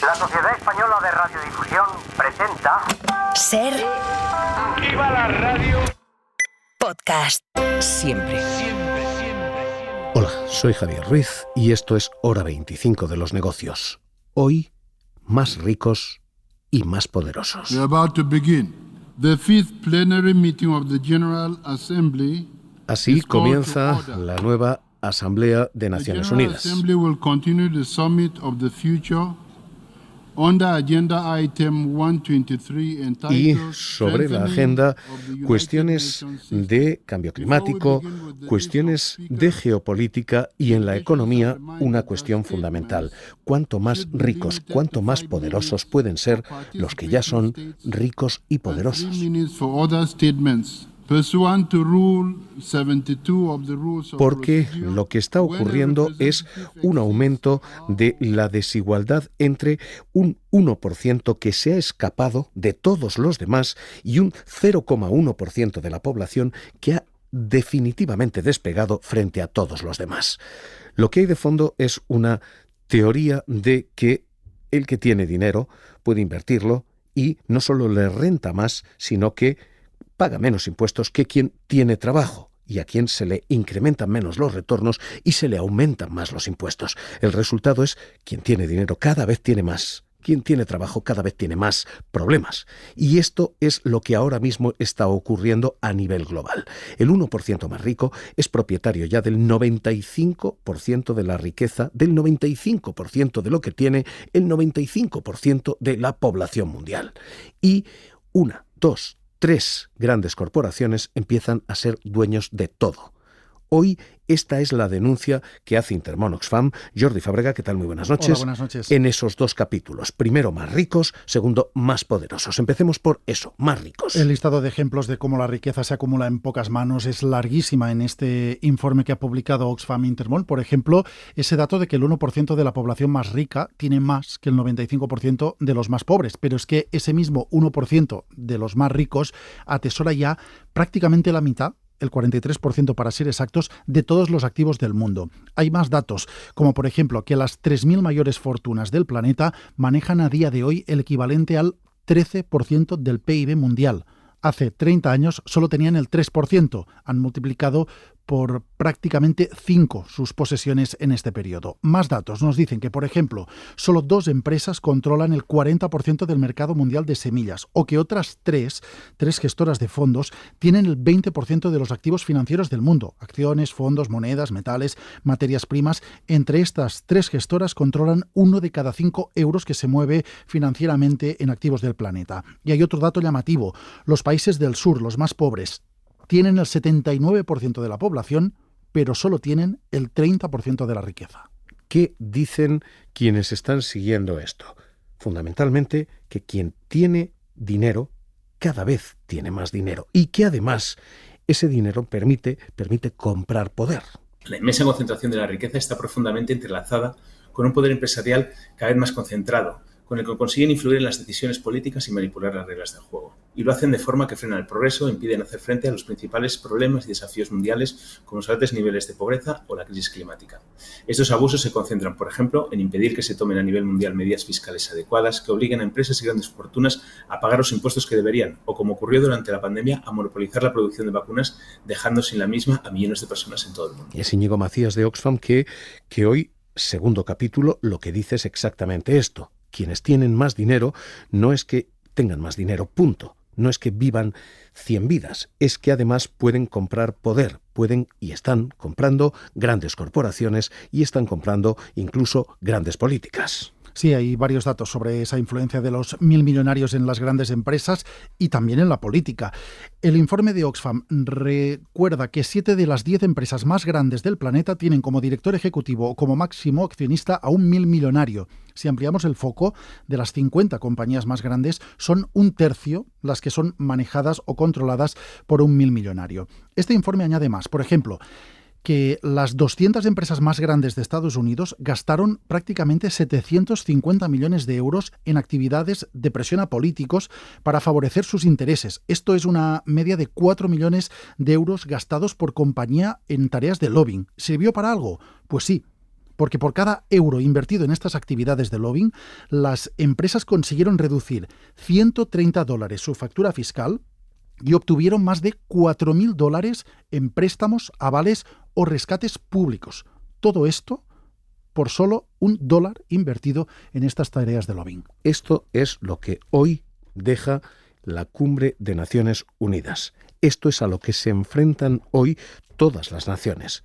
La Sociedad Española de Radiodifusión presenta... Ser... ¡Viva la radio! Podcast. Siempre. Hola, soy Javier Ruiz y esto es Hora 25 de los negocios. Hoy, más ricos y más poderosos. We are about to begin the fifth plenary meeting of the General Assembly. Así comienza la nueva Asamblea de Naciones Unidas. The General Assembly will continue the summit of the future under agenda item 123 entitled Y sobre la agenda, cuestiones de cambio climático, cuestiones de geopolítica y en la economía, una cuestión fundamental. Cuanto más ricos, cuanto más poderosos pueden ser los que ya son ricos y poderosos. Porque lo que está ocurriendo es un aumento de la desigualdad entre un 1% que se ha escapado de todos los demás y un 0,1% de la población que ha definitivamente despegado frente a todos los demás. Lo que hay de fondo es una teoría de que el que tiene dinero puede invertirlo y no solo le renta más, sino que paga menos impuestos que quien tiene trabajo y a quien se le incrementan menos los retornos y se le aumentan más los impuestos. El resultado es quien tiene dinero cada vez tiene más. Quien tiene trabajo cada vez tiene más problemas. Y esto es lo que ahora mismo está ocurriendo a nivel global. El 1% más rico es propietario ya del 95% de la riqueza, del 95% de lo que tiene el 95% de la población mundial. Y 1, 2, 3 grandes corporaciones empiezan a ser dueños de todo. Hoy esta es la denuncia que hace Intermón Oxfam. Jordi Fábrega, ¿qué tal? Muy buenas noches. Hola, buenas noches. En esos dos capítulos. Primero, más ricos. Segundo, más poderosos. Empecemos por eso, más ricos. El listado de ejemplos de cómo la riqueza se acumula en pocas manos es larguísima en este informe que ha publicado Oxfam Intermón. Por ejemplo, ese dato de que el 1% de la población más rica tiene más que el 95% de los más pobres. Pero es que ese mismo 1% de los más ricos atesora ya prácticamente la mitad, el 43% para ser exactos, de todos los activos del mundo. Hay más datos, como por ejemplo que las 3.000 mayores fortunas del planeta manejan a día de hoy el equivalente al 13% del PIB mundial. Hace 30 años solo tenían el 3%. Han multiplicado por prácticamente 5 sus posesiones en este periodo. Más datos nos dicen que, por ejemplo, solo 2 empresas controlan el 40% del mercado mundial de semillas, o que otras 3 gestoras de fondos tienen el 20% de los activos financieros del mundo: acciones, fondos, monedas, metales, materias primas. Entre estas 3 gestoras controlan 1 de cada 5 euros que se mueve financieramente en activos del planeta. Y hay otro dato llamativo: los países del sur, los más pobres, tienen el 79% de la población, pero solo tienen el 30% de la riqueza. ¿Qué dicen quienes están siguiendo esto? Fundamentalmente que quien tiene dinero cada vez tiene más dinero y que además ese dinero permite comprar poder. La inmensa concentración de la riqueza está profundamente entrelazada con un poder empresarial cada vez más concentrado, con el que consiguen influir en las decisiones políticas y manipular las reglas del juego. Y lo hacen de forma que frena el progreso e impiden hacer frente a los principales problemas y desafíos mundiales, como los altos niveles de pobreza o la crisis climática. Estos abusos se concentran, por ejemplo, en impedir que se tomen a nivel mundial medidas fiscales adecuadas que obliguen a empresas y grandes fortunas a pagar los impuestos que deberían, o como ocurrió durante la pandemia, a monopolizar la producción de vacunas, dejando sin la misma a millones de personas en todo el mundo. Y es Íñigo Macías de Oxfam que hoy, segundo capítulo, lo que dice es exactamente esto. Quienes tienen más dinero no es que tengan más dinero, punto. No es que vivan 100 vidas, es que además pueden comprar poder, pueden y están comprando grandes corporaciones y están comprando incluso grandes políticas. Sí, hay varios datos sobre esa influencia de los 1.000 millonarios en las grandes empresas y también en la política. El informe de Oxfam recuerda que 7 de las 10 empresas más grandes del planeta tienen como director ejecutivo o como máximo accionista a un 1.000 millonario. Si ampliamos el foco, de las 50 compañías más grandes, son un tercio las que son manejadas o controladas por un 1.000 millonario. Este informe añade más. Por ejemplo, que las 200 empresas más grandes de Estados Unidos gastaron prácticamente 750 millones de euros en actividades de presión a políticos para favorecer sus intereses. Esto es una media de 4 millones de euros gastados por compañía en tareas de lobbying. ¿Sirvió para algo? Pues sí. porque por cada euro invertido en estas actividades de lobbying, las empresas consiguieron reducir $130 su factura fiscal y obtuvieron más de $4.000 en préstamos, avales o rescates públicos. Todo esto por solo $1 invertido en estas tareas de lobbying. Esto es lo que hoy deja la Cumbre de Naciones Unidas. Esto es a lo que se enfrentan hoy todas las naciones.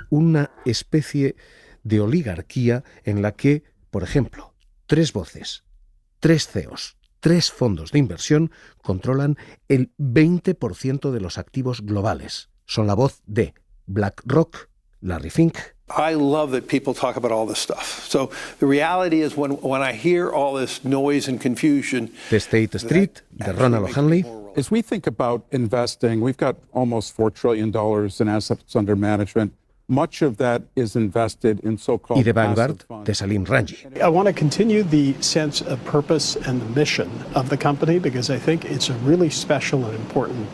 Una especie de oligarquía en la que, por ejemplo, 3 voces, 3 CEOs, 3 fondos de inversión controlan el 20% de los activos globales. Son la voz de BlackRock, Larry Fink. I love that people talk about all this stuff. So the reality is when I hear all this noise and confusion, The State Street, de Ronald O'Hanley. As we think about investing, we've got almost $4 trillion in assets under management. Much of that is invested in so-called Y de Vanguard, passive funds. de Salim Ranji. I want to continue the sense of purpose and the mission of the company because I think it's a really special and important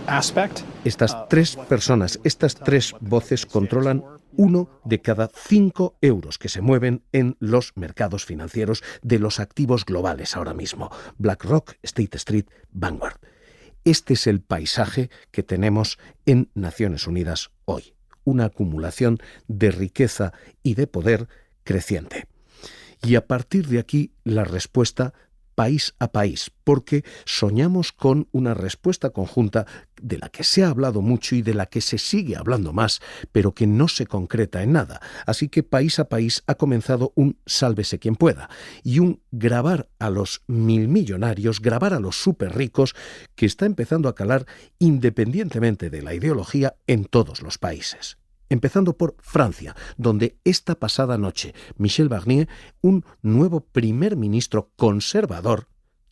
aspect. Estas 3 personas, estas 3 voces controlan 1 de cada 5 euros que se mueven en los mercados financieros de los activos globales ahora mismo. BlackRock, State Street, Vanguard. Este es el paisaje que tenemos en Naciones Unidas hoy. Una acumulación de riqueza y de poder creciente. Y a partir de aquí la respuesta país a país, porque soñamos con una respuesta conjunta de la que se ha hablado mucho y de la que se sigue hablando más, pero que no se concreta en nada. Así que país a país ha comenzado un sálvese quien pueda y un grabar a los milmillonarios, grabar a los superricos, que está empezando a calar independientemente de la ideología en todos los países. Empezando por Francia, donde esta pasada noche Michel Barnier, un nuevo primer ministro conservador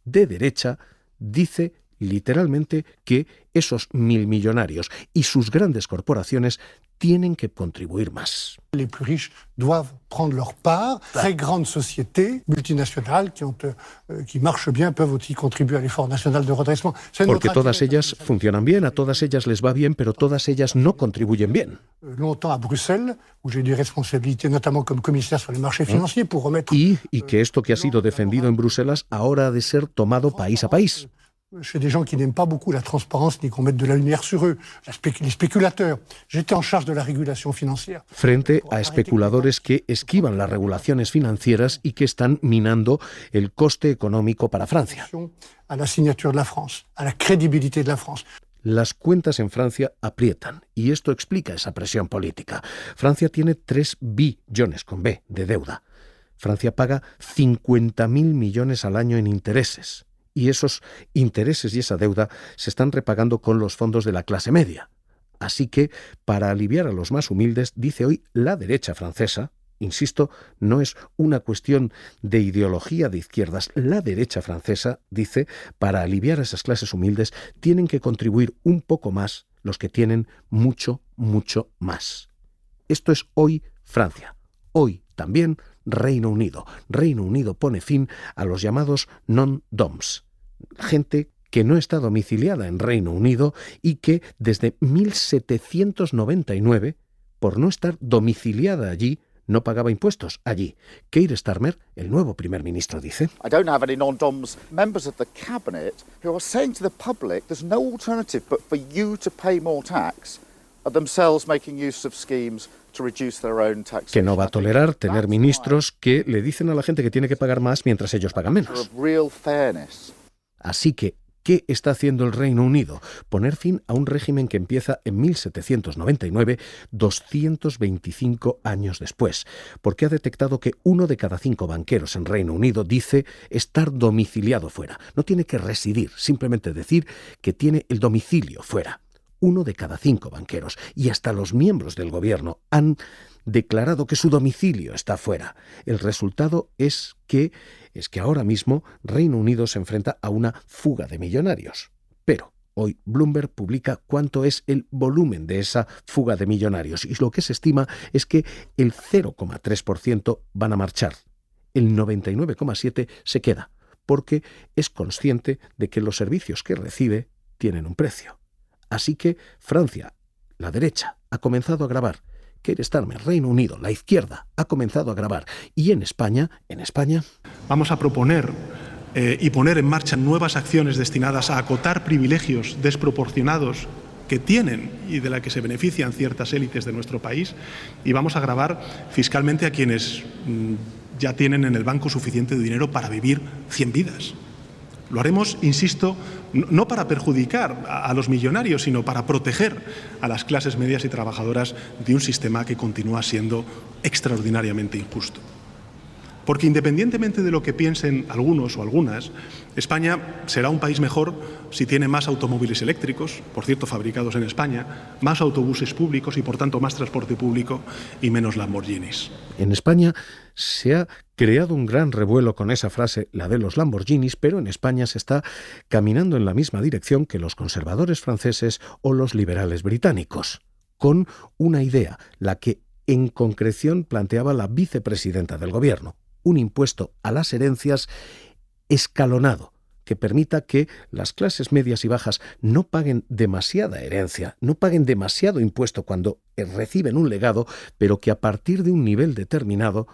de derecha, dice literalmente que esos milmillonarios y sus grandes corporaciones tienen que contribuir más. Les plus riches doivent prendre leur part. Très grandes sociétés multinationales qui marchent bien peuvent aussi contribuer à l'effort national de redressement. Porque todas ellas funcionan bien, a todas ellas les va bien, pero todas ellas no contribuyen bien. Longtemps à Bruxelles, où j'ai eu des responsabilités, notamment comme commissaire sur les marchés financiers, pour remettre... Y que esto que ha sido defendido en Bruselas ahora ha de ser tomado país a país. Chez des gens qui n'aiment pas beaucoup la transparence ni qu'on mette de la lumière sur eux, les spéculateurs. J'étais en charge de la régulation financière. Frente a especuladores que esquivan las regulaciones financieras y que están minando el coste económico para Francia. A la signature de la France, a la crédibilité de la France. Las cuentas en Francia aprietan y esto explica esa presión política. Francia tiene 3 billones con B de deuda. Francia paga 50.000 millones al año en intereses. Y esos intereses y esa deuda se están repagando con los fondos de la clase media. Así que, para aliviar a los más humildes, dice hoy la derecha francesa, insisto, no es una cuestión de ideología de izquierdas, la derecha francesa dice, para aliviar a esas clases humildes, tienen que contribuir un poco más los que tienen mucho, mucho más. Esto es hoy Francia. Hoy también Reino Unido. Reino Unido pone fin a los llamados non-doms, gente que no está domiciliada en Reino Unido y que desde 1799, por no estar domiciliada allí, no pagaba impuestos allí. Keir Starmer, el nuevo primer ministro, dice: I don't have any non-doms members of the cabinet who are saying to the public there's no alternative but for you to pay more tax, are themselves making use of schemes to reduce their own taxation. Que no va a tolerar tener ministros que le dicen a la gente que tiene que pagar más mientras ellos pagan menos. Así que, ¿qué está haciendo el Reino Unido? Poner fin a un régimen que empieza en 1799, 225 años después, porque ha detectado que 1 de cada 5 banqueros en Reino Unido dice estar domiciliado fuera. No tiene que residir, simplemente decir que tiene el domicilio fuera. 1 de cada 5 banqueros, y hasta los miembros del gobierno han declarado que su domicilio está fuera. El resultado es que ahora mismo Reino Unido se enfrenta a una fuga de millonarios. Pero hoy Bloomberg publica cuánto es el volumen de esa fuga de millonarios, y lo que se estima es que el 0,3% van a marchar. El 99,7% se queda, porque es consciente de que los servicios que recibe tienen un precio. Así que Francia, la derecha, ha comenzado a grabar Keir Starmer, Reino Unido, la izquierda ha comenzado a grabar. Y en España... Vamos a proponer y poner en marcha nuevas acciones destinadas a acotar privilegios desproporcionados que tienen y de la que se benefician ciertas élites de nuestro país, y vamos a gravar fiscalmente a quienes ya tienen en el banco suficiente dinero para vivir 100 vidas. Lo haremos, insisto, no para perjudicar a los millonarios, sino para proteger a las clases medias y trabajadoras de un sistema que continúa siendo extraordinariamente injusto. Porque independientemente de lo que piensen algunos o algunas, España será un país mejor si tiene más automóviles eléctricos, por cierto fabricados en España, más autobuses públicos y por tanto más transporte público y menos Lamborghinis. En España se ha creado un gran revuelo con esa frase, la de los Lamborghinis, pero en España se está caminando en la misma dirección que los conservadores franceses o los liberales británicos, con una idea, la que en concreción planteaba la vicepresidenta del gobierno: un impuesto a las herencias escalonado, que permita que las clases medias y bajas no paguen demasiada herencia, no paguen demasiado impuesto cuando reciben un legado, pero que a partir de un nivel determinado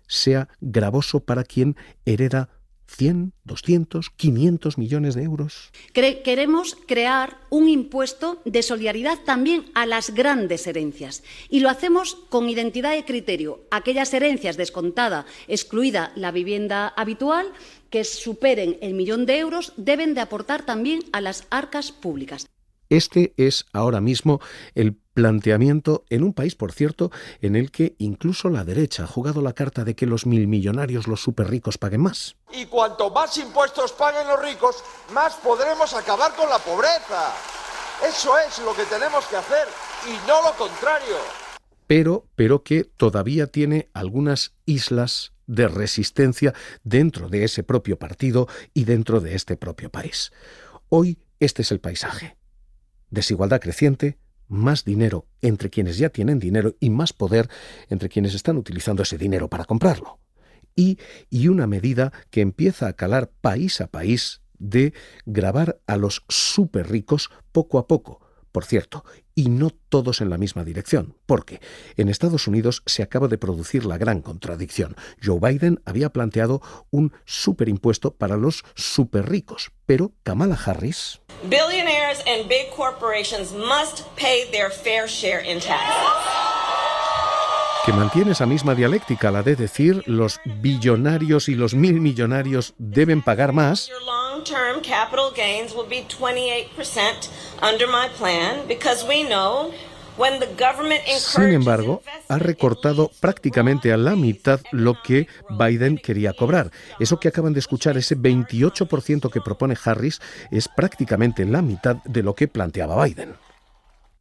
sea gravoso para quien hereda 100, 200, 500 millones de euros. Queremos crear un impuesto de solidaridad también a las grandes herencias. Y lo hacemos con identidad de criterio. Aquellas herencias descontada, excluida la vivienda habitual, que superen el 1.000.000 de euros, deben de aportar también a las arcas públicas. Este es ahora mismo el planteamiento en un país, por cierto, en el que incluso la derecha ha jugado la carta de que los milmillonarios, los superricos, paguen más. Y cuanto más impuestos paguen los ricos, más podremos acabar con la pobreza. Eso es lo que tenemos que hacer y no lo contrario. Pero que todavía tiene algunas islas de resistencia dentro de ese propio partido y dentro de este propio país. Hoy este es el paisaje. Desigualdad creciente, más dinero entre quienes ya tienen dinero y más poder entre quienes están utilizando ese dinero para comprarlo. Y una medida que empieza a calar país a país de gravar a los súper ricos poco a poco. Por cierto, y no todos en la misma dirección, porque en Estados Unidos se acaba de producir la gran contradicción. Joe Biden había planteado un superimpuesto para los súper ricos, pero Kamala Harris... Billionaires and big corporations must pay their fair share in taxes. Que mantiene esa misma dialéctica, la de decir los billonarios y los milmillonarios deben pagar más. Long-term capital gains will be 28% under my plan because we know when the government encourages. Sin embargo, ha recortado prácticamente a la mitad lo que Biden quería cobrar. Eso que acaban de escuchar, ese 28% que propone Harris, es prácticamente la mitad de lo que planteaba Biden.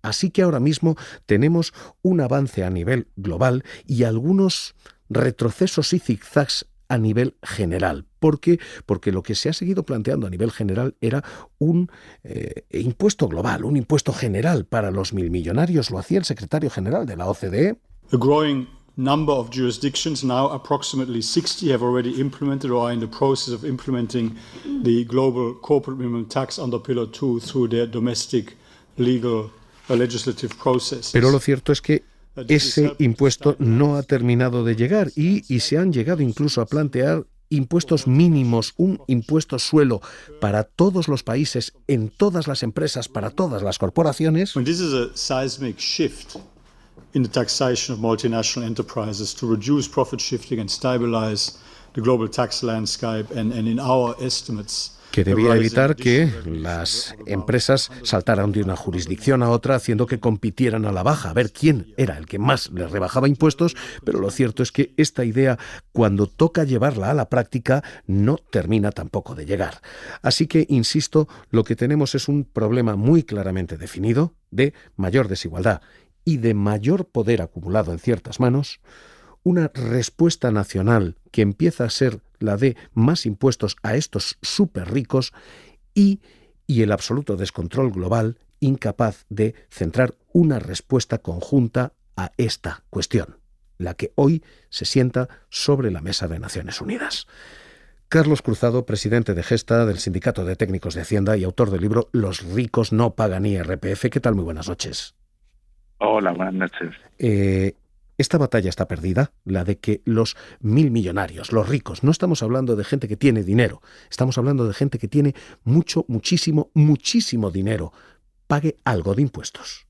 Así que ahora mismo tenemos un avance a nivel global y algunos retrocesos y zigzags a nivel general. ¿Por qué? Porque lo que se ha seguido planteando a nivel general era un impuesto global, un impuesto general para los milmillonarios. Lo hacía el secretario general de la OCDE. A growing number of jurisdictions, now approximately 60, have already implemented or are in the process of implementing the global corporate minimum tax under Pillar 2 through their domestic legal legislative processes. Pero lo cierto es que ese impuesto no ha terminado de llegar y se han llegado incluso a plantear impuestos mínimos, un impuesto suelo para todos los países, en todas las empresas, para todas las corporaciones. This is a seismic shift in the taxation of multinational enterprises to reduce profit shifting and stabilize the global tax landscape, and in our estimates, que debía evitar que las empresas saltaran de una jurisdicción a otra haciendo que compitieran a la baja, a ver quién era el que más les rebajaba impuestos, pero lo cierto es que esta idea, cuando toca llevarla a la práctica, no termina tampoco de llegar. Así que, insisto, lo que tenemos es un problema muy claramente definido de mayor desigualdad y de mayor poder acumulado en ciertas manos, una respuesta nacional que empieza a ser la de más impuestos a estos súper ricos y el absoluto descontrol global, incapaz de centrar una respuesta conjunta a esta cuestión, la que hoy se sienta sobre la mesa de Naciones Unidas. Carlos Cruzado, presidente de Gesta, del Sindicato de Técnicos de Hacienda y autor del libro Los ricos no pagan IRPF. ¿Qué tal? Muy buenas noches. Hola, buenas noches. Esta batalla está perdida, la de que los 1.000 millonarios, los ricos, no estamos hablando de gente que tiene dinero, estamos hablando de gente que tiene muchísimo dinero, pague algo de impuestos.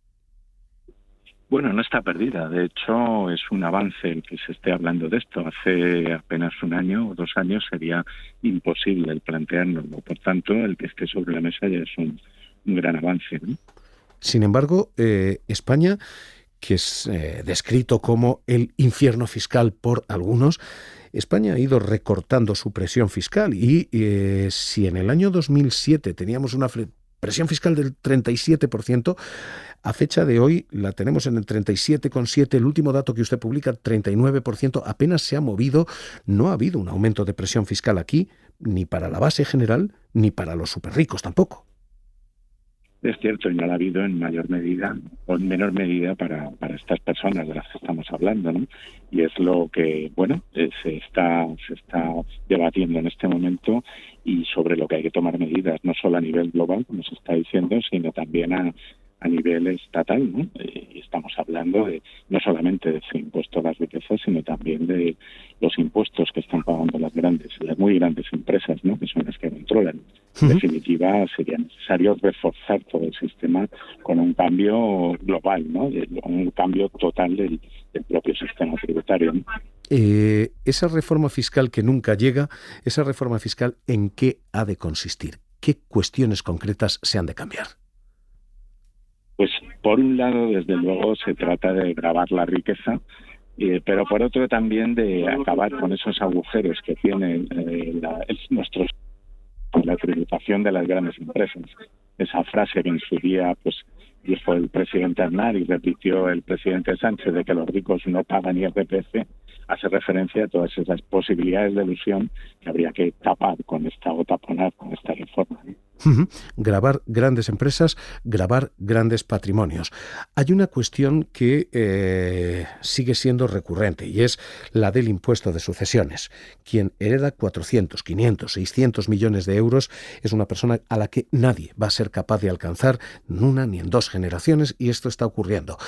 Bueno, no está perdida. De hecho, es un avance el que se esté hablando de esto. Hace apenas 1 año o 2 años sería imposible el planteárnoslo. Por tanto, el que esté sobre la mesa ya es un gran avance, ¿no? Sin embargo, España, que es descrito como el infierno fiscal por algunos, España ha ido recortando su presión fiscal y si en el año 2007 teníamos una presión fiscal del 37%, a fecha de hoy la tenemos en el 37,7%. El último dato que usted publica, 39%, apenas se ha movido. No ha habido un aumento de presión fiscal aquí, ni para la base general, ni para los superricos tampoco. Es cierto, y no la ha habido en mayor medida o en menor medida para estas personas de las que estamos hablando, ¿no? Y es lo que, se está debatiendo en este momento y sobre lo que hay que tomar medidas, no solo a nivel global, como se está diciendo, sino también a nivel estatal, ¿no? Estamos hablando de no solamente de ese impuesto a las riquezas, sino también de los impuestos que están pagando las muy grandes empresas, ¿no? Que son las que controlan. En definitiva, sería necesario reforzar todo el sistema con un cambio global, ¿no? Un cambio total del propio sistema tributario, ¿no? Esa reforma fiscal que nunca llega, esa reforma fiscal, ¿en qué ha de consistir? ¿Qué cuestiones concretas se han de cambiar? Pues por un lado, desde luego, se trata de gravar la riqueza, pero por otro también de acabar con esos agujeros que tiene la tributación de las grandes empresas. Esa frase que en su día dijo el presidente Aznar y repitió el presidente Sánchez de que los ricos no pagan IRPF, hace referencia a todas esas posibilidades de elusión que habría que taponar con esta reforma, ¿no? Gravar grandes empresas, gravar grandes patrimonios. Hay una cuestión que sigue siendo recurrente y es la del impuesto de sucesiones. Quien hereda 400, 500, 600 millones de euros es una persona a la que nadie va a ser capaz de alcanzar en 1 ni en 2 generaciones, y esto está ocurriendo.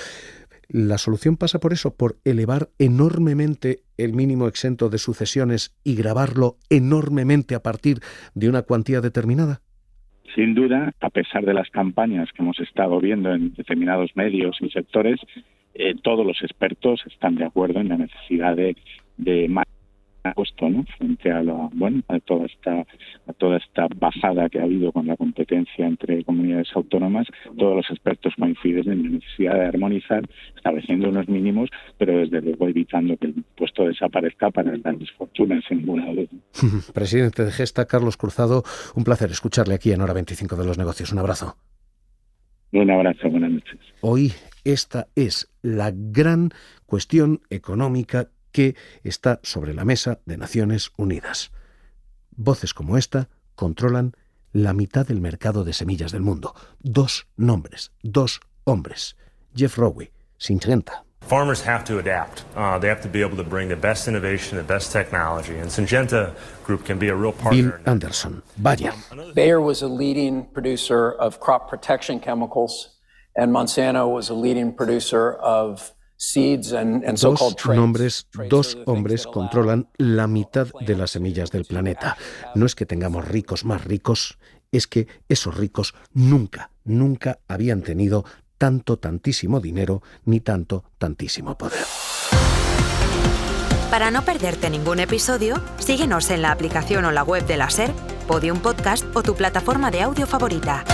¿La solución pasa por eso, por elevar enormemente el mínimo exento de sucesiones y gravarlo enormemente a partir de una cuantía determinada? Sin duda, a pesar de las campañas que hemos estado viendo en determinados medios y sectores, todos los expertos están de acuerdo en la necesidad de más impuesto, ¿no? Frente a toda esta bajada que ha habido con la competencia entre comunidades autónomas. Todos los expertos coinciden en la necesidad de armonizar, estableciendo unos mínimos, pero desde luego evitando que el impuesto desaparezca para las grandes fortunas, sin ninguna duda. Presidente de Gesta, Carlos Cruzado, un placer escucharle aquí en Hora 25 de los Negocios. Un abrazo. Un abrazo, buenas noches. Hoy esta es la gran cuestión económica que está sobre la mesa de Naciones Unidas. Voces como esta controlan la mitad del mercado de semillas del mundo. 2 nombres, 2 hombres. Jeff Rowe, Syngenta. Farmers have to adapt. They have to be able to bring the best innovation, the best technology, and Syngenta Group can be a real partner. Bill Anderson, Bayer. Bayer was a leading producer of crop protection chemicals, and Monsanto was a leading producer of seeds and so-called traits. 2 nombres, 2 hombres controlan la mitad de las semillas del planeta. No es que tengamos ricos más ricos, es que esos ricos nunca habían tenido tantísimo dinero ni tantísimo poder. Para no perderte ningún episodio, síguenos en la aplicación o la web de la SER, Podium Podcast o tu plataforma de audio favorita.